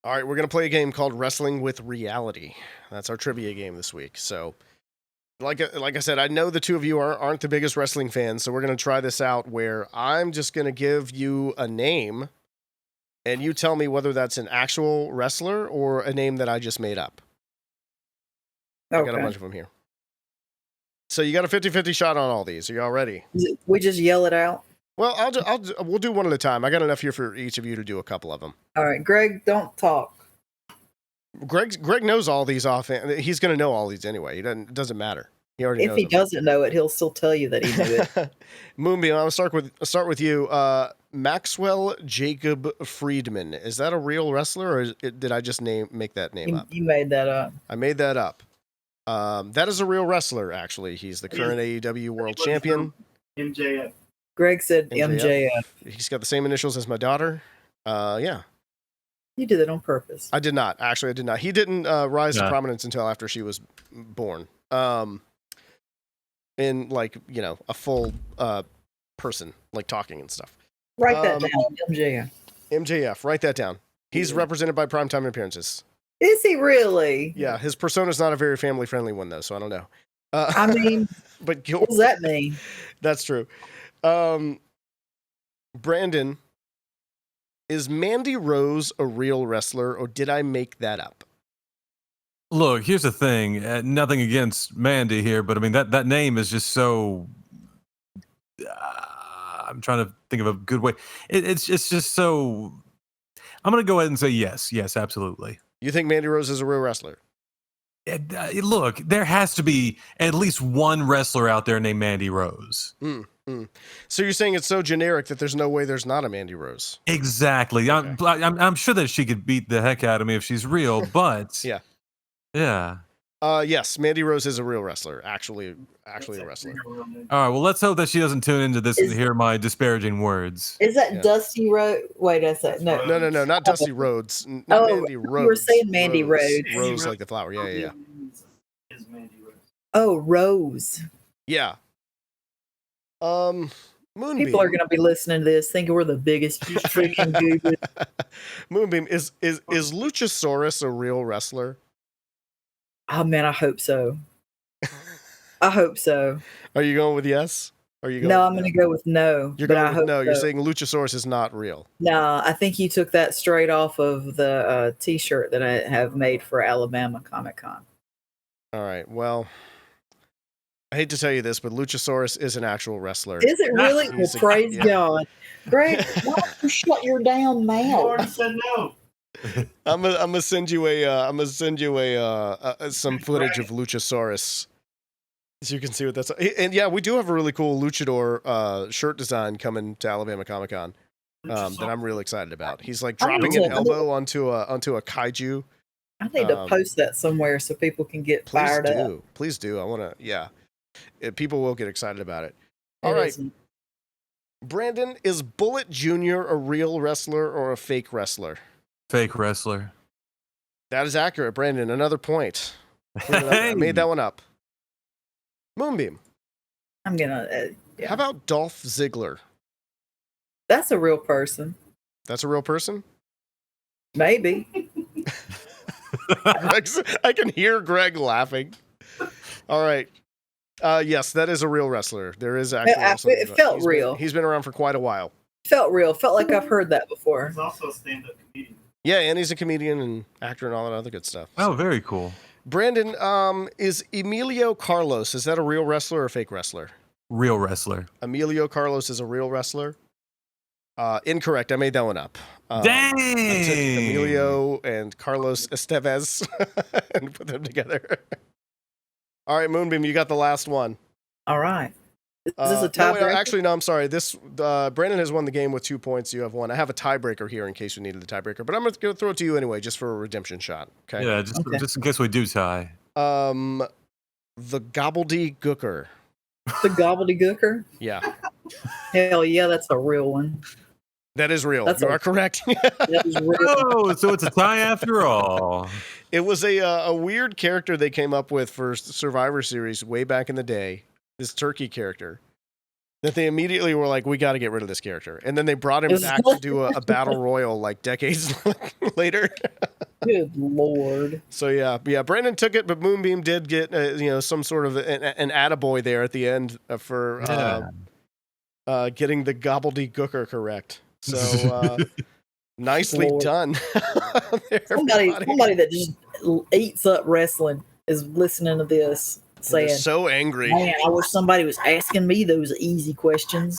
All right, we're going to play a game called Wrestling with Reality. That's our trivia game this week. So, like I said, I know the two of you aren't the biggest wrestling fans, so we're going to try this out where I'm just going to give you a name, and you tell me whether that's an actual wrestler or a name that I just made up. Okay. I got a bunch of them here. So you got a 50-50 shot on all these. Are you all ready? We just yell it out? Well, we'll do one at a time. I got enough here for each of you to do a couple of them. All right, Greg, don't talk. Greg knows all these offhand. He's going to know all these anyway. It doesn't matter. He already knows. If he doesn't know it, he'll still tell you that he knew it. Moonbeam, I'll start with you. Maxwell Jacob Friedman. Is that a real wrestler, or did I just make that name up? You made that up. I made that up. That is a real wrestler, actually. He's the current AEW World Champion. MJF. Greg said MJF. He's got the same initials as my daughter. Yeah. You did that on purpose. I did not. Actually, I did not. He didn't rise to prominence until after she was born. In a full person, like talking and stuff. Write that down, MJF. MJF, write that down. He's represented by primetime appearances. Is he really? Yeah, his persona's not a very family-friendly one, though, so I don't know. I mean, but what does that mean? That's true. Brandon, is Mandy Rose a real wrestler, or did I make that up? Look, here's the thing. Nothing against Mandy here, but I mean that name is just so. I'm trying to think of a good way. It's just so. I'm going to go ahead and say yes, absolutely. You think Mandy Rose is a real wrestler? Look, there has to be at least one wrestler out there named Mandy Rose. So you're saying it's so generic that there's no way there's not a Mandy Rose? Exactly. Okay. I'm sure that she could beat the heck out of me if she's real, but yeah. Yes, Mandy Rose is a real wrestler. Actually a wrestler. All right. Well, let's hope that she doesn't tune into this and hear my disparaging words. Is that Dusty Rhodes? Wait a second. No, not Dusty Rhodes. Not Mandy Rose. You were saying Mandy Rhodes. Rose like the flower. Yeah. Is Mandy Rose. Oh, Rose. Yeah. Moonbeam. People are going to be listening to this thinking we're the biggest freaking goobers. Moonbeam, is Luchasaurus a real wrestler? Oh man, I hope so. I hope so. Are you going with yes? No, I'm going to go with no. You're going with no. You're saying Luchasaurus is not real. No, I think you took that straight off of the T-shirt that I have made for Alabama Comic Con. All right. Well, I hate to tell you this, but Luchasaurus is an actual wrestler. Is it really? Well, praise God. Greg, why don't you shut your damn mouth? You already said no. I'm gonna send you some footage of Luchasaurus, so you can see what that's. And yeah, we do have a really cool luchador shirt design coming to Alabama Comic Con that I'm really excited about. He's like dropping an elbow onto a kaiju. I need to post that somewhere so people can get fired up. Please do. I want to. Yeah, people will get excited about it. All right, Brandon, is Bullet Jr. a real wrestler or a fake wrestler? Fake wrestler. That is accurate, Brandon. Another point. I made that one up. Moonbeam. I'm gonna. Yeah. How about Dolph Ziggler? That's a real person. That's a real person? Maybe. I can hear Greg laughing. All right. Yes, that is a real wrestler. There is actually. It felt real. He's been around for quite a while. Felt real. Felt like I've heard that before. He's also a stand-up comedian. Yeah, and he's a comedian and actor and all that other good stuff. Oh, very cool. Brandon, is Emilio Carlos, is that a real wrestler or a fake wrestler? Real wrestler. Emilio Carlos is a real wrestler? Incorrect. I made that one up. Dang! I took Emilio and Carlos Estevez and put them together. All right, Moonbeam, you got the last one. All right. Is this a tiebreaker? No, I'm sorry. This Brandon has won the game with 2 points. You have one. I have a tiebreaker here in case you needed the tiebreaker, but I'm going to throw it to you anyway, just for a redemption shot. Okay. Yeah, just in case we do tie. The Gobbledygooker. The Gobbledygooker? Yeah. Hell yeah, that's a real one. That is real. You are correct. That is real. Oh, so it's a tie after all. It was a weird character they came up with for Survivor Series way back in the day. This turkey character that they immediately were like, we got to get rid of this character. And then they brought him back to do a battle royal like decades later. Good Lord. So yeah. Brandon took it, but Moonbeam did get some sort of an attaboy there at the end for getting the gobbledygooker correct. So nicely Lord. done. there, Somebody everybody. that just eats up wrestling is listening to this They're saying, so angry. "Man, I wish somebody was asking me those easy questions."